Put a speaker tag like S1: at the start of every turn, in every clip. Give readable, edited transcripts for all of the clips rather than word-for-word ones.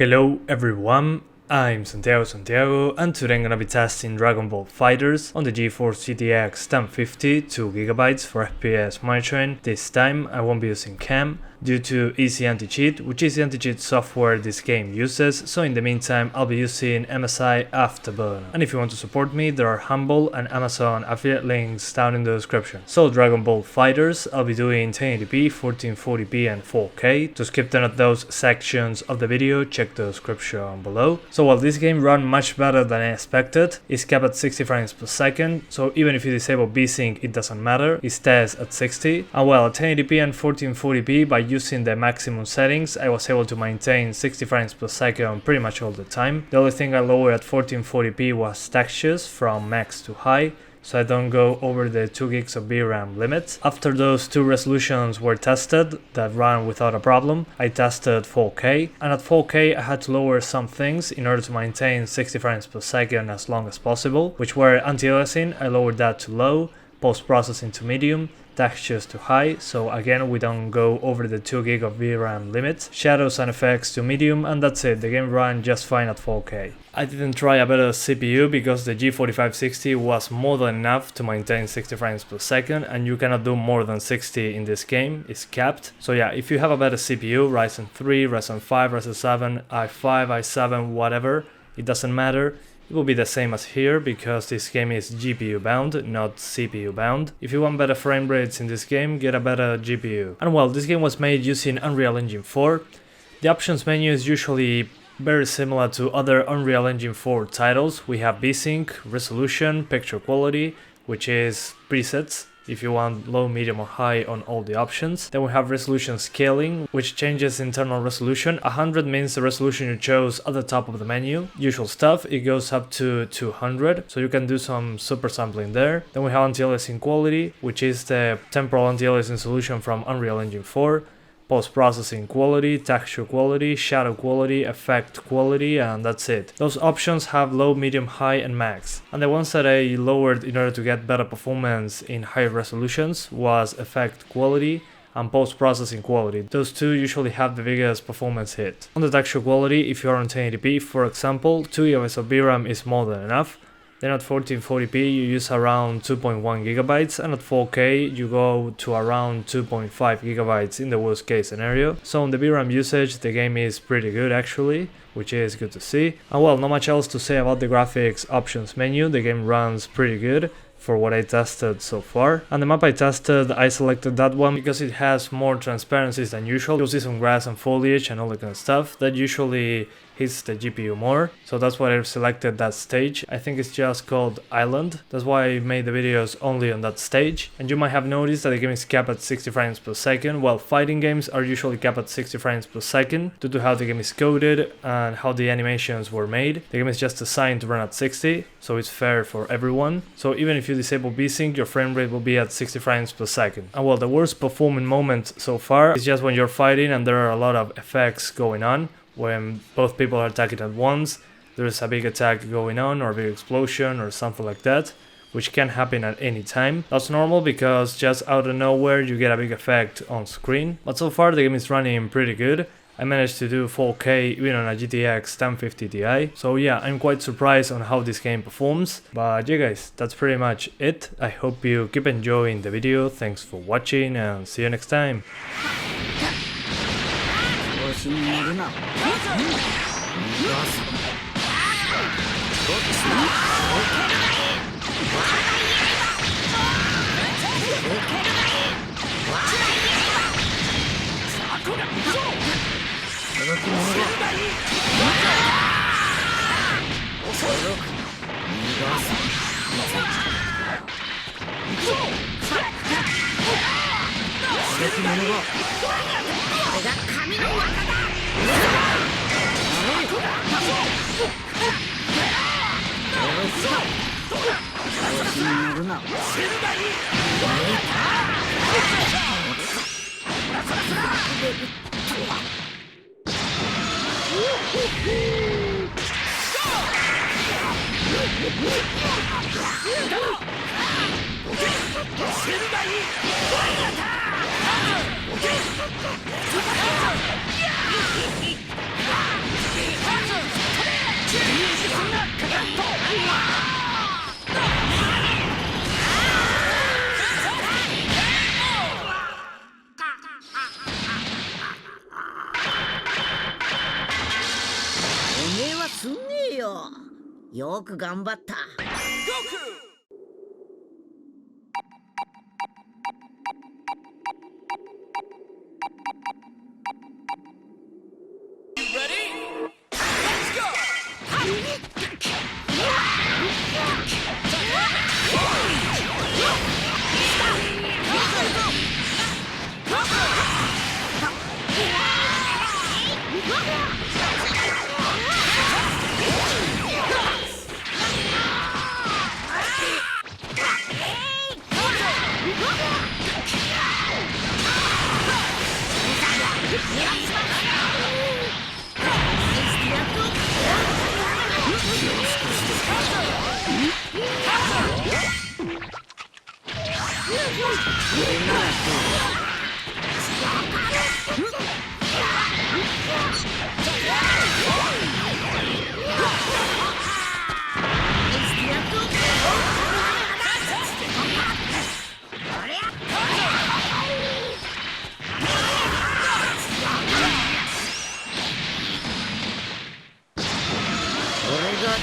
S1: Hello everyone, I'm Santiago, and today I'm gonna be testing Dragon Ball FighterZ on the GeForce GTX 1050 2GB for FPS monitoring. This time I won't be using cam due to Easy Anti-Cheat, which is the anti-cheat software this game uses, so in the meantime I'll be using MSI Afterburner. And if you want to support me, there are Humble and Amazon affiliate links down in the description. So Dragon Ball FighterZ, I'll be doing 1080p, 1440p and 4K. To skip none of those sections of the video, check the description below. So while this game ran much better than I expected, it's capped at 60 frames per second, so even if you disable VSync it doesn't matter, it stays at 60. And well, at 1080p and 1440p, by using the maximum settings, I was able to maintain 60 frames per second pretty much all the time. The only thing I lowered at 1440p was textures from max to high, so I don't go over the 2 gigs of VRAM limit. After those two resolutions were tested that ran without a problem, I tested 4K, and at 4K I had to lower some things in order to maintain 60 frames per second as long as possible, which were anti-aliasing. I lowered that to low, post-processing to medium, textures to high, so again we don't go over the 2 gig of VRAM limit, shadows and effects to medium, and that's it. The game ran just fine at 4K. I didn't try a better CPU because the G4560 was more than enough to maintain 60 frames per second, and you cannot do more than 60 in this game, it's capped. So yeah, if you have a better CPU, Ryzen 3, Ryzen 5, Ryzen 7, i5, i7, whatever, it doesn't matter. It will be the same as here because this game is GPU bound, not CPU bound. If you want better frame rates in this game, get a better GPU. And well, this game was made using Unreal Engine 4. The options menu is usually very similar to other Unreal Engine 4 titles. We have VSync, resolution, picture quality, which is presets if you want low, medium or high on all the options. Then we have resolution scaling, which changes internal resolution. 100 means the resolution you chose at the top of the menu. Usual stuff, it goes up to 200, so you can do some super sampling there. Then we have anti-aliasing quality, which is the temporal anti-aliasing solution from Unreal Engine 4. Post-processing quality, texture quality, shadow quality, effect quality, and that's it. Those options have low, medium, high and max. And the ones that I lowered in order to get better performance in high resolutions was effect quality and post-processing quality. Those two usually have the biggest performance hit. On the texture quality, if you're on 1080p, for example, 2 GB of VRAM is more than enough. Then at 1440p you use around 2.1 GB, and at 4K you go to around 2.5 GB in the worst case scenario. So on the VRAM usage the game is pretty good actually, which is good to see. And well, not much else to say about the graphics options menu. The game runs pretty good for what I tested so far. And the map I tested, I selected that one because it has more transparencies than usual. You'll see some grass and foliage and all that kind of stuff that usually hits the GPU more, so that's why I selected that stage. I think it's just called Island, that's why I made the videos only on that stage. And you might have noticed that the game is capped at 60 frames per second, while fighting games are usually capped at 60 frames per second due to how the game is coded and how the animations were made. The game is just designed to run at 60, so it's fair for everyone. So even if you disable VSync, your frame rate will be at 60 frames per second. And well, the worst performing moment so far is just when you're fighting and there are a lot of effects going on. When both people are attacking at once, there's a big attack going on or a big explosion or something like that, which can happen at any time. That's normal because just out of nowhere you get a big effect on screen. But so far the game is running pretty good. I managed to do 4K even on a GTX 1050 Ti. So yeah, I'm quite surprised on how this game performs. But yeah guys, that's pretty much it. I hope you keep enjoying the video. Thanks for watching and see you next time.
S2: めえはすんねえよ。よく頑張った。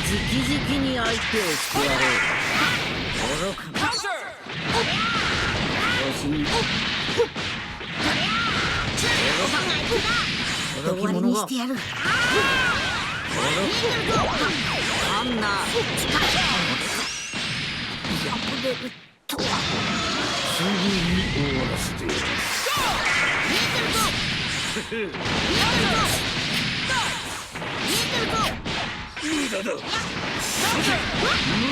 S2: 直々に相手をしてやろう。愚かな。調子に。愚か者が。してやる。あんな。破れるとは。すぐに終わらせてやる。見えてるぞ。見えてるぞ。見えてるぞ。無駄だ。無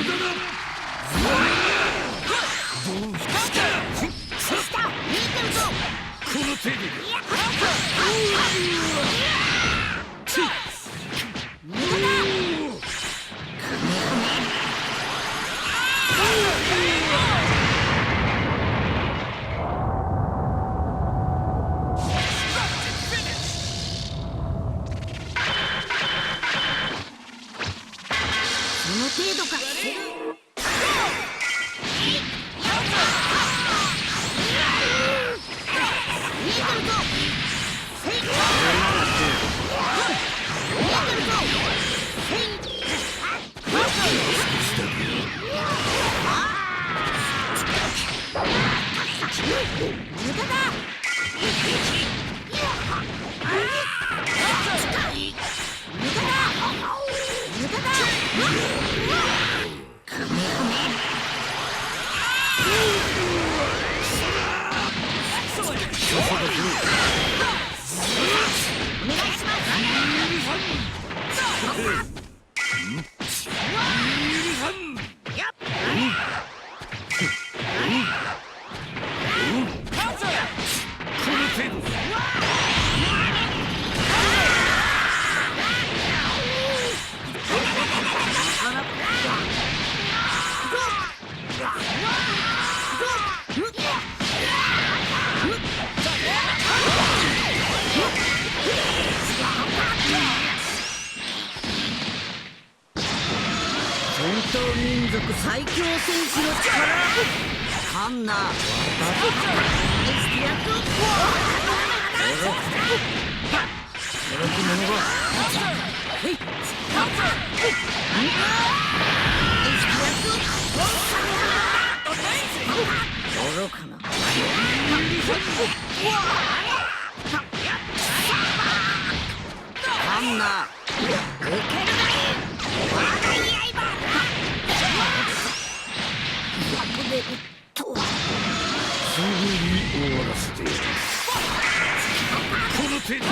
S2: 駄だ。どうした。見えてるぞ。この程度で。無駄だ。その程度か。民族最強戦士の力カンナー愚かな。カンナー受けるがいい。破れるとは。すぐに終わらせてやる。この程度。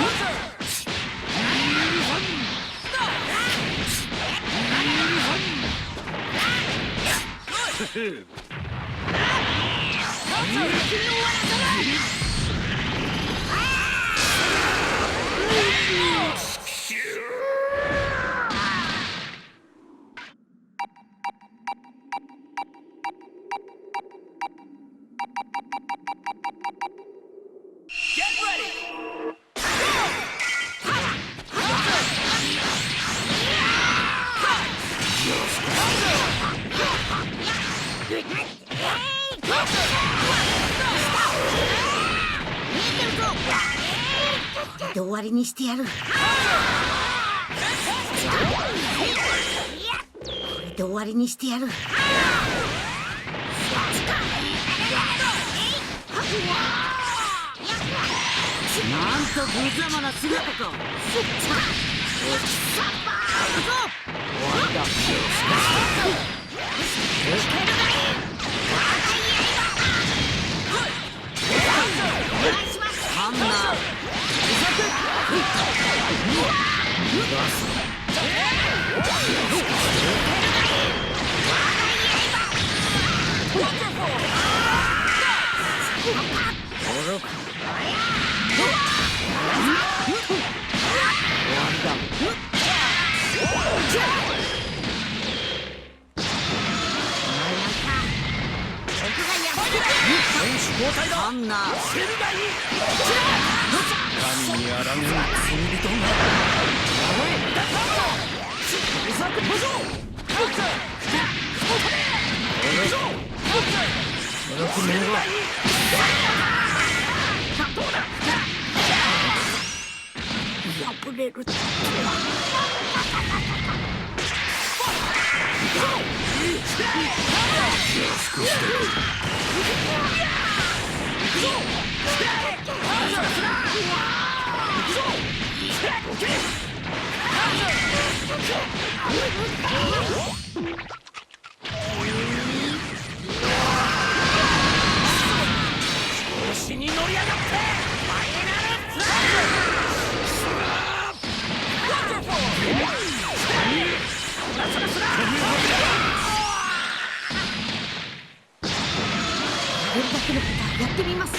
S2: で終わりにしてやる。これで終わりにしてやる。なんと無様な姿か。終わりだ。ハンナーハンナー神にあらぬ罪人が破れるとは。調子に乗り上がってファイナルスラこれだけのことやってみます。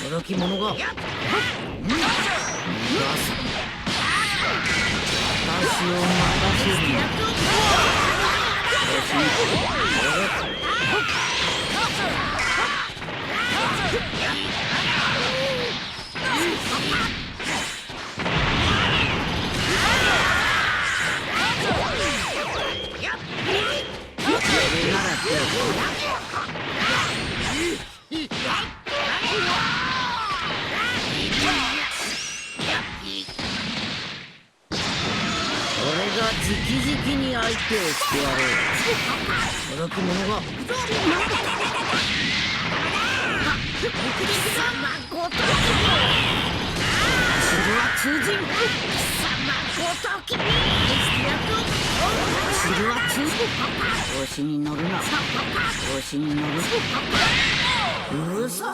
S2: 驚き者が私を任せるな。俺が直々に相手をしてやろう。驚き者が通人調子に乗るな。調子に乗る。嘘だ。